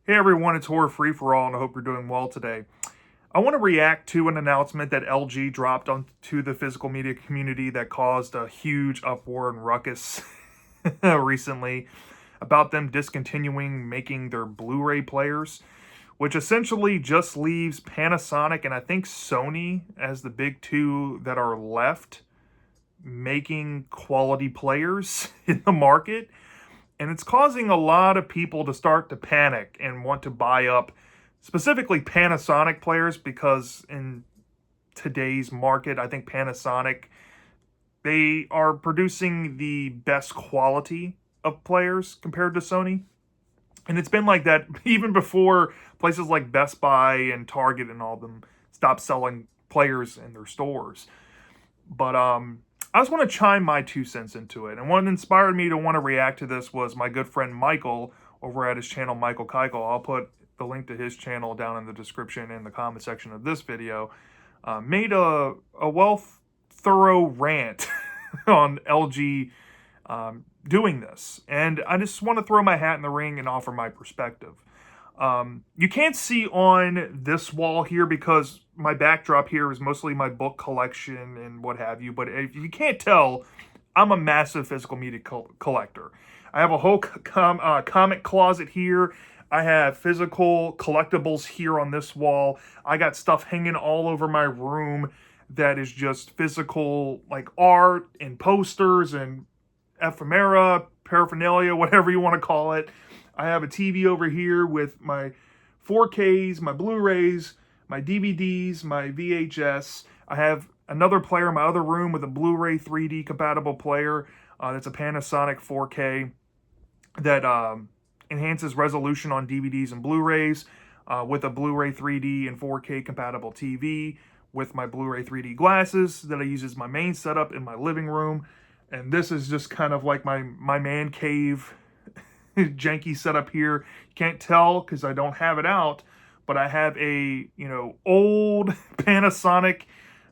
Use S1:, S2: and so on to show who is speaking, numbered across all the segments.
S1: Hey everyone, it's Horror Free for All, and I hope you're doing well today. I want to react to an announcement that LG dropped onto the physical media community that caused a huge uproar and ruckus recently about them discontinuing making their Blu-ray players, which essentially just leaves Panasonic and I think Sony as the big two that are left making quality players in the market. And it's causing a lot of people to start to panic and want to buy up specifically Panasonic players because in today's market, I think Panasonic, they are producing the best quality of players compared to Sony. And it's been like that even before places like Best Buy and Target and all of them stopped selling players in their stores. But I just want to chime my 2 cents into it. And what inspired me to want to react to this was my good friend Michael over at his channel, Michael Keuchel. I'll put the link to his channel down in the description in the comment section of this video. Made a thorough rant on LG doing this. And I just want to throw my hat in the ring and offer my perspective. You can't see on this wall here because my backdrop here is mostly my book collection and what have you. But if you can't tell, I'm a massive physical media collector. I have a whole comic closet here. I have physical collectibles here on this wall. I got stuff hanging all over my room that is just physical, like art and posters and ephemera, paraphernalia, whatever you want to call it. I have a TV over here with my 4Ks, my Blu-rays, my DVDs, my VHS. I have another player in my other room with a Blu-ray 3D compatible player. That's a Panasonic 4K that enhances resolution on DVDs and Blu-rays with a Blu-ray 3D and 4K compatible TV with my Blu-ray 3D glasses that I use as my main setup in my living room. And this is just kind of like my man cave janky setup here. You can't tell because I don't have it out, but I have a, old Panasonic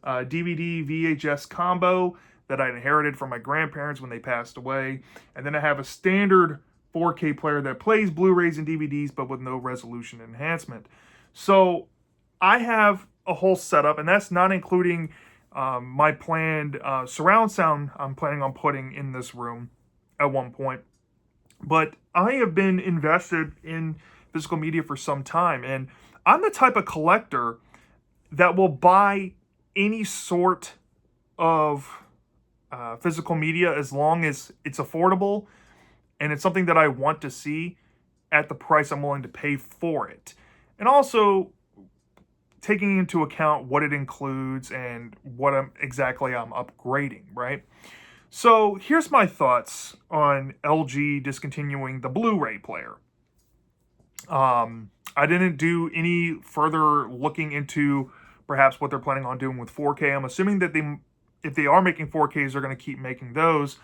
S1: DVD VHS combo that I inherited from my grandparents when they passed away. And then I have a standard 4K player that plays Blu-rays and DVDs, but with no resolution enhancement. So I have a whole setup, and that's not including my planned surround sound I'm planning on putting in this room at one point. But I have been invested in physical media for some time, and I'm the type of collector that will buy any sort of physical media as long as it's affordable and it's something that I want to see at the price I'm willing to pay for it. And also taking into account what it includes and what exactly I'm upgrading, right? So here's my thoughts on LG discontinuing the Blu-ray player. I didn't do any further looking into perhaps what they're planning on doing with 4K. I'm assuming that if they are making 4Ks, they're going to keep making those.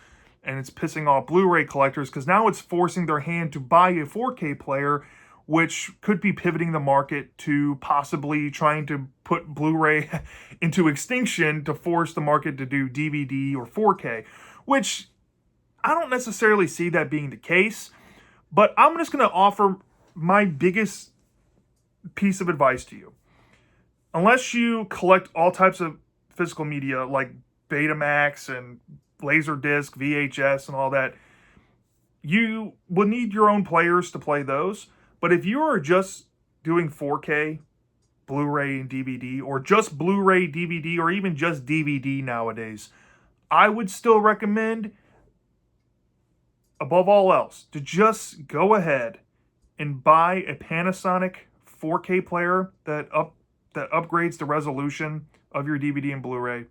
S1: And it's pissing off Blu-ray collectors because now it's forcing their hand to buy a 4K player, which could be pivoting the market to possibly trying to put Blu-ray into extinction to force the market to do DVD or 4K, which I don't necessarily see that being the case. But I'm just going to offer my biggest piece of advice to you. Unless you collect all types of physical media like Betamax and Laserdisc, VHS, and all that, you will need your own players to play those. But if you are just doing 4K, Blu-ray and DVD, or just Blu-ray, DVD, or even just DVD nowadays, I would still recommend, above all else, to just go ahead and buy a Panasonic 4K player that upgrades the resolution of your DVD and Blu-ray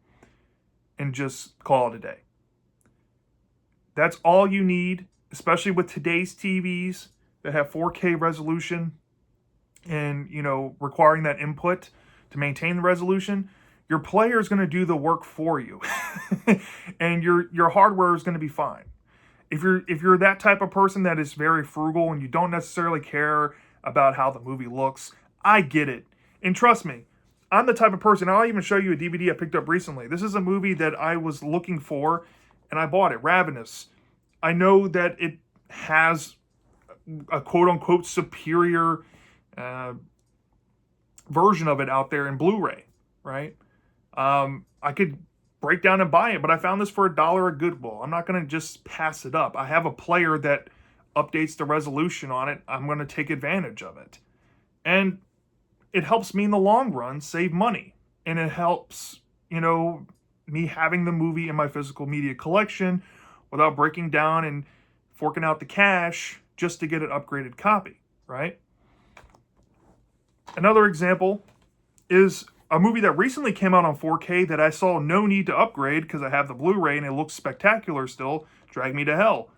S1: and just call it a day. That's all you need, especially with today's TVs that have 4K resolution and, requiring that input to maintain the resolution. Your player is going to do the work for you and your hardware is going to be fine. If you're that type of person that is very frugal and you don't necessarily care about how the movie looks, I get it. And trust me, I'm the type of person, I'll even show you a DVD I picked up recently. This is a movie that I was looking for and I bought it, Ravenous. I know that it has a quote-unquote superior version of it out there in Blu-ray, right? I could break down and buy it, but I found this for $1 at Goodwill. I'm not going to just pass it up. I have a player that updates the resolution on it. I'm going to take advantage of it. And it helps me in the long run save money. And it helps, me having the movie in my physical media collection without breaking down and forking out the cash just to get an upgraded copy, right? Another example is a movie that recently came out on 4K that I saw no need to upgrade because I have the Blu-ray and it looks spectacular still, Drag Me to Hell.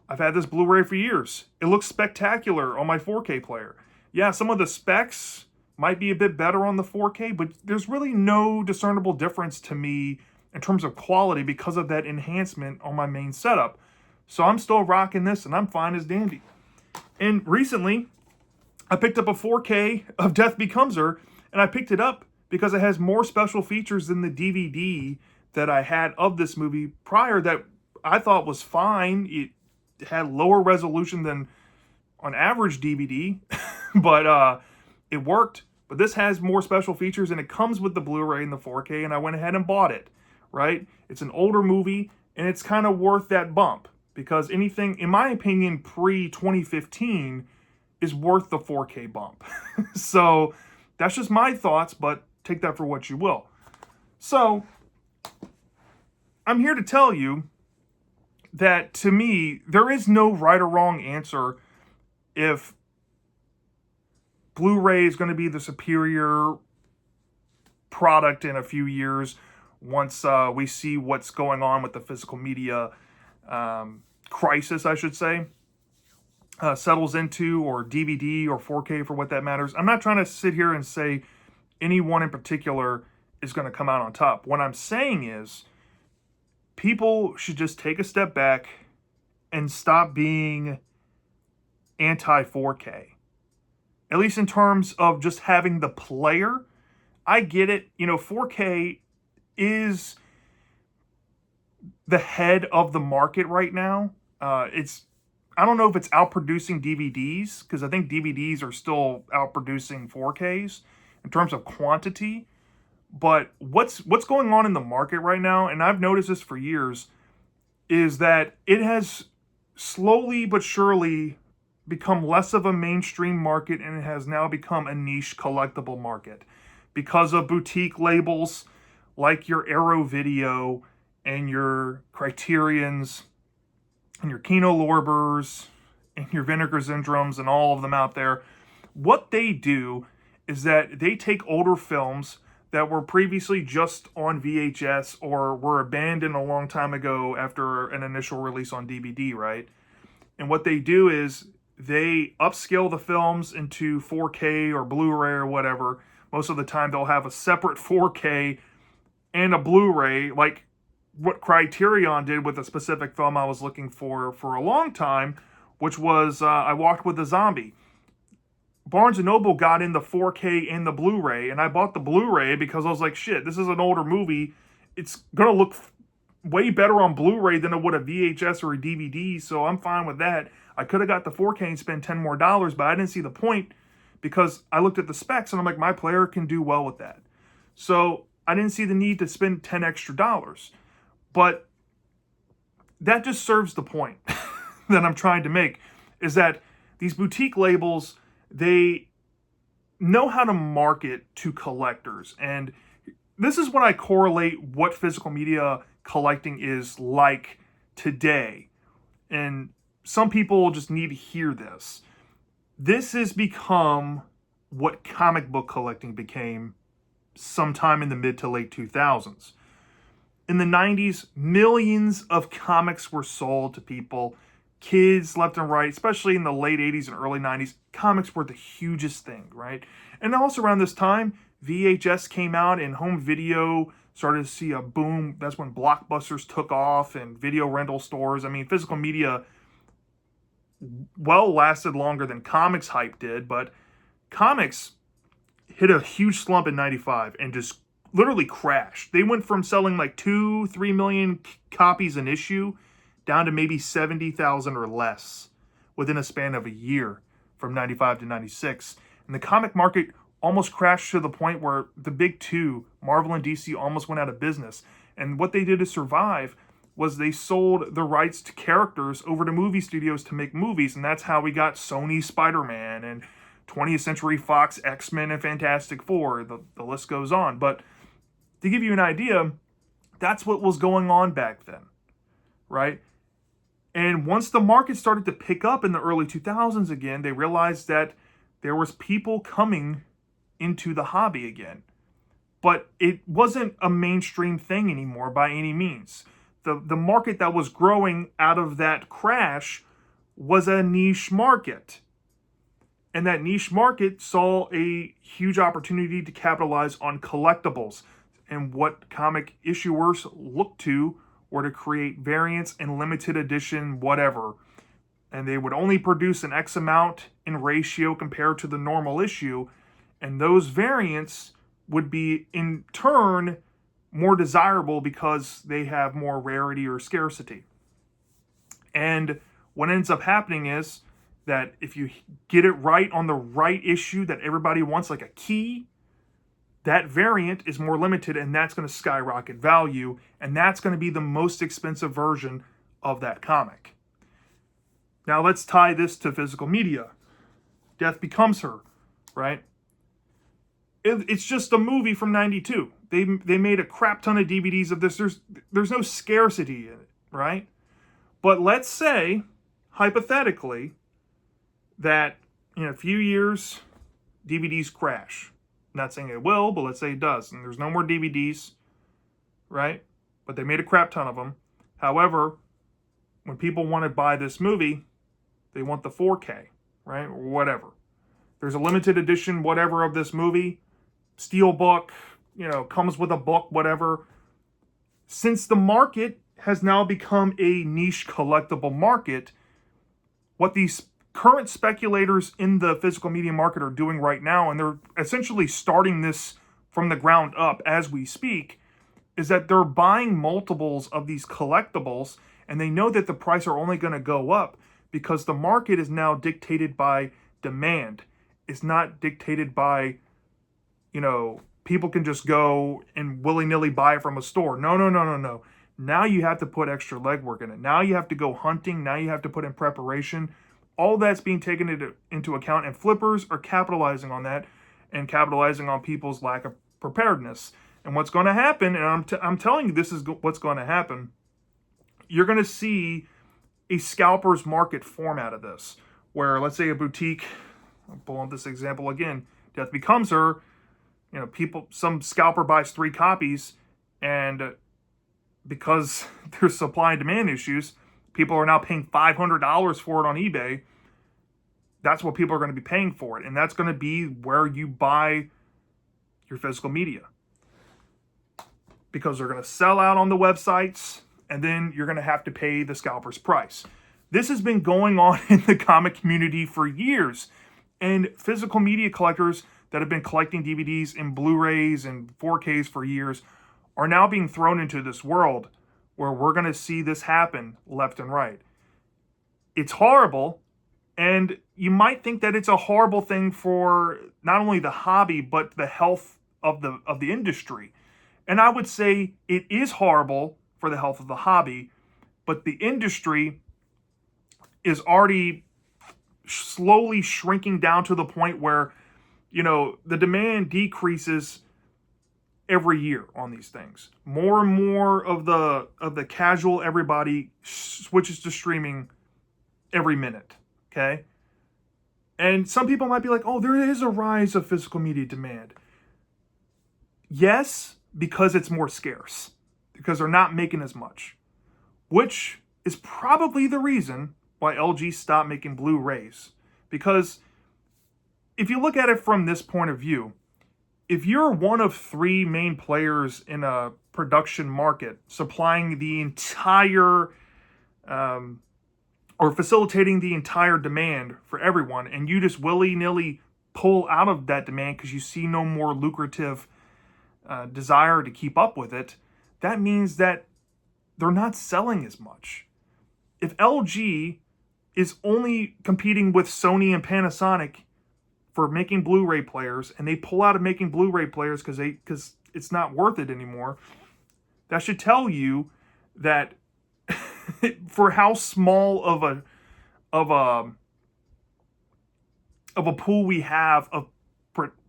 S1: I've had this Blu-ray for years. It looks spectacular on my 4K player. Yeah, some of the specs might be a bit better on the 4K, but there's really no discernible difference to me in terms of quality because of that enhancement on my main setup. So I'm still rocking this and I'm fine as dandy. And recently, I picked up a 4K of Death Becomes Her, and I picked it up because it has more special features than the DVD that I had of this movie prior that I thought was fine. It had lower resolution than on average DVD, but it worked. But this has more special features, and it comes with the Blu-ray and the 4K, and I went ahead and bought it, right? It's an older movie, and it's kind of worth that bump because anything, in my opinion, pre-2015 is worth the 4K bump. So that's just my thoughts, but take that for what you will. So I'm here to tell you that to me, there is no right or wrong answer if Blu-ray is going to be the superior product in a few years once we see what's going on with the physical media crisis, I should say. Settles into, or DVD or 4K for what that matters. I'm not trying to sit here and say any one in particular is going to come out on top. What I'm saying is people should just take a step back and stop being anti-4K. At least in terms of just having the player. I get it. 4K is the head of the market right now. I don't know if it's outproducing DVDs, because I think DVDs are still outproducing 4Ks in terms of quantity. But what's going on in the market right now, and I've noticed this for years, is that it has slowly but surely become less of a mainstream market, and it has now become a niche collectible market because of boutique labels like your Arrow Video and your Criterions and your Kino Lorbers and your Vinegar Syndromes and all of them out there. What they do is that they take older films that were previously just on VHS or were abandoned a long time ago after an initial release on DVD, right? And what they do is they upscale the films into 4K or Blu-ray or whatever. Most of the time they'll have a separate 4K and a Blu-ray, like what Criterion did with a specific film I was looking for a long time, which was I Walked with a Zombie. Barnes & Noble got in the 4K and the Blu-ray, and I bought the Blu-ray because I was like, shit, this is an older movie. It's going to look way better on Blu-ray than it would a VHS or a DVD, so I'm fine with that. I could have got the 4K and spent $10 more, but I didn't see the point because I looked at the specs and I'm like, my player can do well with that. So I didn't see the need to spend $10 extra. But that just serves the point that I'm trying to make, is that these boutique labels, they know how to market to collectors. And this is what I correlate what physical media collecting is like today. And some people just need to hear this. This has become what comic book collecting became sometime in the mid to late 2000s. In the 90s, millions of comics were sold to people, kids left and right, especially in the late 80s and early 90s. Comics were the hugest thing, right? And also around this time, VHS came out and home video started to see a boom. That's when Blockbusters took off and video rental stores. I mean, physical media lasted longer than comics hype did, but comics hit a huge slump in 95 and just literally crashed. They went from selling like 2-3 million copies an issue down to maybe 70,000 or less within a span of a year from 95 to 96. And the comic market almost crashed to the point where the big two, Marvel and DC, almost went out of business. And what they did to survive was they sold the rights to characters over to movie studios to make movies. And that's how we got Sony Spider-Man and 20th Century Fox X-Men and Fantastic Four. The list goes on. But to give you an idea, that's what was going on back then, right? And once the market started to pick up in the early 2000s again, they realized that there was people coming into the hobby again. But it wasn't a mainstream thing anymore by any means. The market that was growing out of that crash was a niche market. And that niche market saw a huge opportunity to capitalize on collectibles. And what comic issuers looked to were to create variants and limited edition whatever. And they would only produce an X amount in ratio compared to the normal issue. And those variants would be in turn more desirable because they have more rarity or scarcity. And what ends up happening is that if you get it right on the right issue that everybody wants, like a key, that variant is more limited, and that's going to skyrocket value, and that's going to be the most expensive version of that comic. Now let's tie this to physical media. Death Becomes Her, right? It's just a movie from 92. They made a crap ton of DVDs of this. There's no scarcity in it, right? But let's say, hypothetically, that in a few years, DVDs crash. I'm not saying it will, but let's say it does. And there's no more DVDs, right? But they made a crap ton of them. However, when people want to buy this movie, they want the 4K, right? Or whatever. There's a limited edition, whatever, of this movie. Steelbook, comes with a book, whatever. Since the market has now become a niche collectible market, what these current speculators in the physical media market are doing right now, and they're essentially starting this from the ground up as we speak, is that they're buying multiples of these collectibles, and they know that the price are only going to go up because the market is now dictated by demand. It's not dictated by, people can just go and willy-nilly buy it from a store. No. Now you have to put extra legwork in it. Now you have to go hunting. Now you have to put in preparation. All that's being taken into account, and flippers are capitalizing on that and capitalizing on people's lack of preparedness. And what's going to happen, and I'm telling you this is what's going to happen, you're going to see a scalper's market form out of this, where let's say a boutique, I'll pull up this example again, Death Becomes Her, some scalper buys 3 copies, and because there's supply and demand issues, people are now paying $500 for it on eBay. That's what people are going to be paying for it. And that's going to be where you buy your physical media. Because they're going to sell out on the websites, and then you're going to have to pay the scalper's price. This has been going on in the comic community for years. And physical media collectors that have been collecting DVDs and Blu-rays and 4Ks for years are now being thrown into this world where we're going to see this happen left and right. It's horrible, and you might think that it's a horrible thing for not only the hobby, but the health of the industry. And I would say it is horrible for the health of the hobby, but the industry is already slowly shrinking down to the point where, the demand decreases every year on these things. More and more of the casual everybody switches to streaming every minute, okay? And some people might be like, oh, there is a rise of physical media demand. Yes, because it's more scarce, because they're not making as much, which is probably the reason why LG stopped making Blu-rays. Because if you look at it from this point of view, if you're one of 3 main players in a production market supplying the entire or facilitating the entire demand for everyone, and you just willy-nilly pull out of that demand because you see no more lucrative desire to keep up with it, that means that they're not selling as much. If LG is only competing with Sony and Panasonic for making Blu-ray players, and they pull out of making Blu-ray players because it's not worth it anymore. That should tell you that for how small of a pool we have of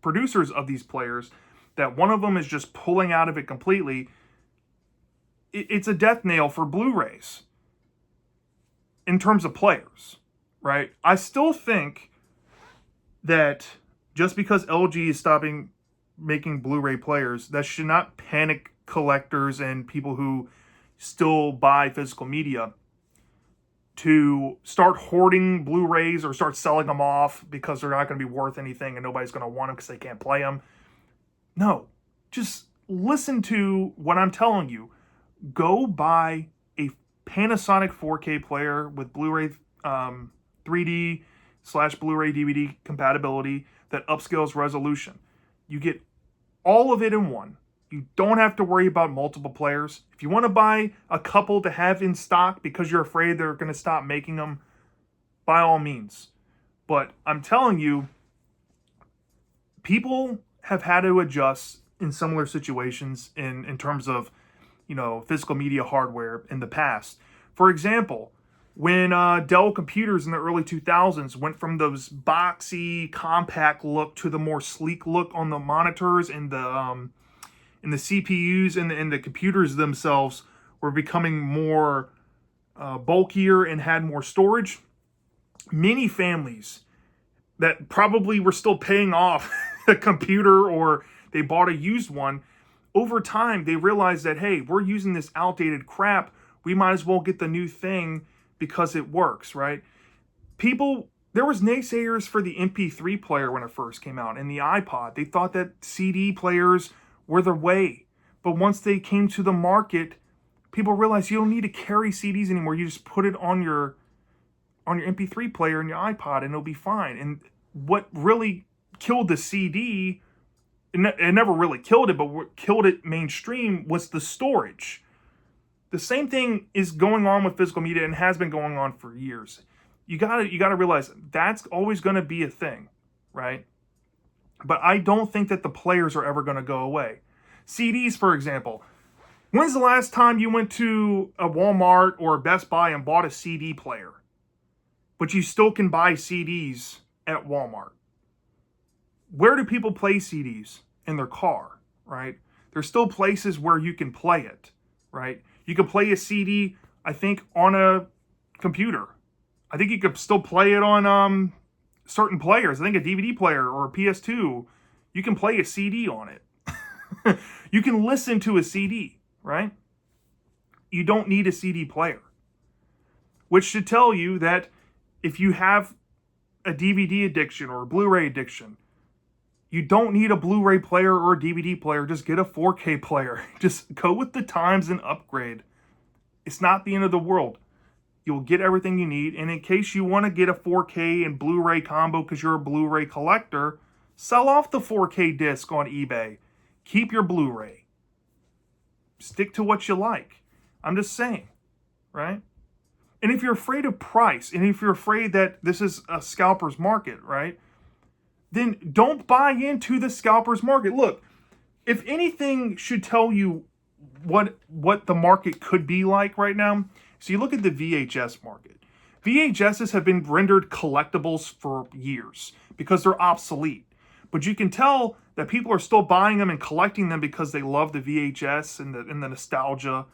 S1: producers of these players, that one of them is just pulling out of it completely. It's a death nail for Blu-rays in terms of players, right? I still think that just because LG is stopping making Blu-ray players, that should not panic collectors and people who still buy physical media to start hoarding Blu-rays or start selling them off because they're not going to be worth anything and nobody's going to want them because they can't play them. No, just listen to what I'm telling you. Go buy a Panasonic 4K player with Blu-ray 3D / Blu-ray DVD compatibility that upscales resolution. You get all of it in one. You don't have to worry about multiple players. If you want to buy a couple to have in stock because you're afraid they're going to stop making them, by all means. But I'm telling you, people have had to adjust in similar situations in terms of, physical media hardware in the past. For example, when Dell computers in the early 2000s went from those boxy, compact look to the more sleek look on the monitors and the CPUs and the computers themselves were becoming more bulkier and had more storage, many families that probably were still paying off a computer or they bought a used one, over time they realized that, hey, we're using this outdated crap. We might as well get the new thing because it works, right? There was naysayers for the MP3 player when it first came out and the iPod. They thought that CD players were the way. But once they came to the market, people realized you don't need to carry CDs anymore. You just put it on your MP3 player and your iPod and it'll be fine. And what really killed the CD, it never really killed it, but what killed it mainstream was the storage. The same thing is going on with physical media and has been going on for years. You gotta realize that's always going to be a thing, right? But I don't think that the players are ever going to go away. CDs, for example. When's the last time you went to a Walmart or a Best Buy and bought a CD player? But you still can buy CDs at Walmart. Where do people play CDs? In their car, right? There's still places where you can play it, right? You can play a CD, I think, on a computer. I think you could still play it on certain players. I think a DVD player or a PS2, you can play a CD on it. You can listen to a CD, right? You don't need a CD player. Which should tell you that if you have a DVD addiction or a Blu-ray addiction, you don't need a Blu-ray player or a DVD player. Just get a 4K player. Just go with the times and upgrade. It's not the end of the world. You'll get everything you need. And in case you want to get a 4K and Blu-ray combo because you're a Blu-ray collector, sell off the 4K disc on eBay. Keep your Blu-ray. Stick to what you like. I'm just saying, right? And if you're afraid of price, and if you're afraid that this is a scalper's market, right? Then don't buy into the scalper's market. Look, if anything should tell you what the market could be like right now, so you look at the VHS market. VHSs have been rendered collectibles for years because they're obsolete. But you can tell that people are still buying them and collecting them because they love the VHS and the nostalgia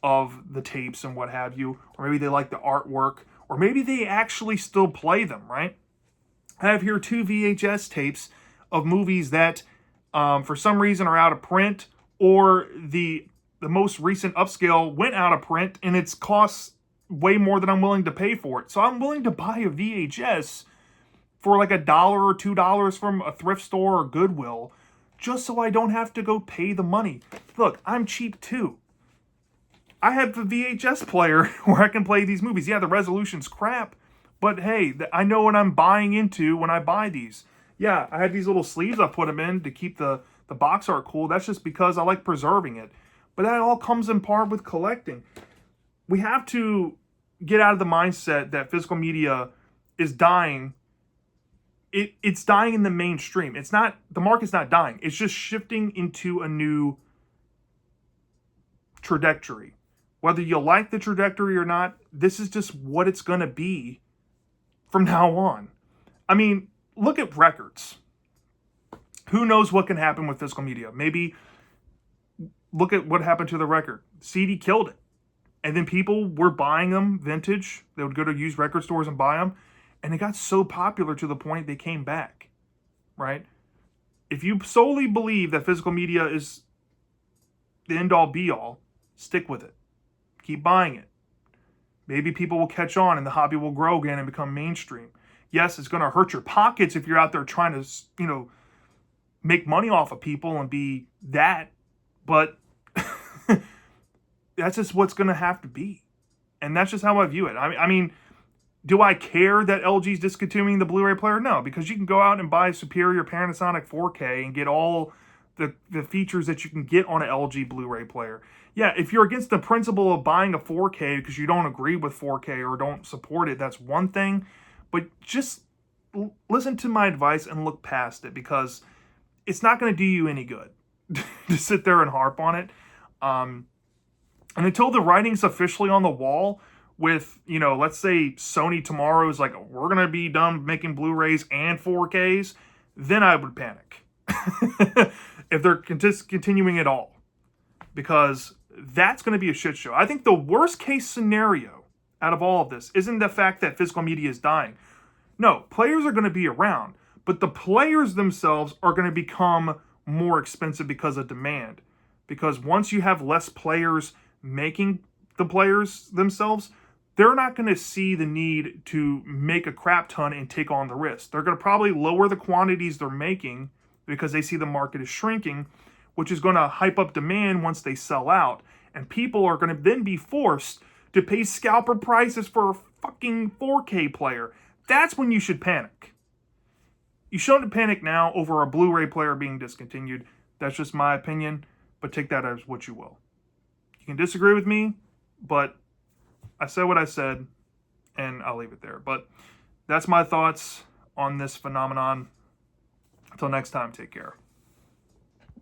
S1: of the tapes and what have you. Or maybe they like the artwork. Or maybe they actually still play them, right? I have here 2 VHS tapes of movies that for some reason are out of print, or the most recent upscale went out of print and it's costs way more than I'm willing to pay for it. So I'm willing to buy a VHS for like $1 or $2 from a thrift store or Goodwill just so I don't have to go pay the money. Look, I'm cheap too. I have a VHS player where I can play these movies. Yeah, the resolution's crap. But hey, I know what I'm buying into when I buy these. Yeah, I have these little sleeves I put them in to keep the box art cool. That's just because I like preserving it. But that all comes in part with collecting. We have to get out of the mindset that physical media is dying. It's dying in the mainstream. It's not, the market's not dying. It's just shifting into a new trajectory. Whether you like the trajectory or not, this is just what it's going to be from now on. I mean, look at records. Who knows what can happen with physical media? Maybe look at what happened to the record. CD killed it. And then people were buying them vintage. They would go to used record stores and buy them. And it got so popular to the point they came back, right? If you solely believe that physical media is the end-all be-all, stick with it. Keep buying it. Maybe people will catch on and the hobby will grow again and become mainstream. Yes, it's going to hurt your pockets if you're out there trying to, make money off of people and be that. But that's just what's going to have to be. And that's just how I view it. I mean, do I care that LG's discontinuing the Blu-ray player? No, because you can go out and buy a superior Panasonic 4K and get all the features that you can get on an LG Blu-ray player. Yeah, if you're against the principle of buying a 4K because you don't agree with 4K or don't support it, that's one thing. But just listen to my advice and look past it, because it's not going to do you any good to sit there and harp on it. And until the writing's officially on the wall with, let's say Sony tomorrow is like, we're going to be done making Blu-rays and 4Ks, then I would panic. If they're continuing it all. Because that's going to be a shit show. I think the worst case scenario out of all of this isn't the fact that physical media is dying. No, players are going to be around. But the players themselves are going to become more expensive because of demand. Because once you have less players making the players themselves, they're not going to see the need to make a crap ton and take on the risk. They're going to probably lower the quantities they're making because they see the market is shrinking, which is going to hype up demand once they sell out. And people are going to then be forced to pay scalper prices for a fucking 4K player. That's when you should panic. You shouldn't panic now over a Blu-ray player being discontinued. That's just my opinion, but take that as what you will. You can disagree with me, but I said what I said, and I'll leave it there. But that's my thoughts on this phenomenon. Until next time, take care.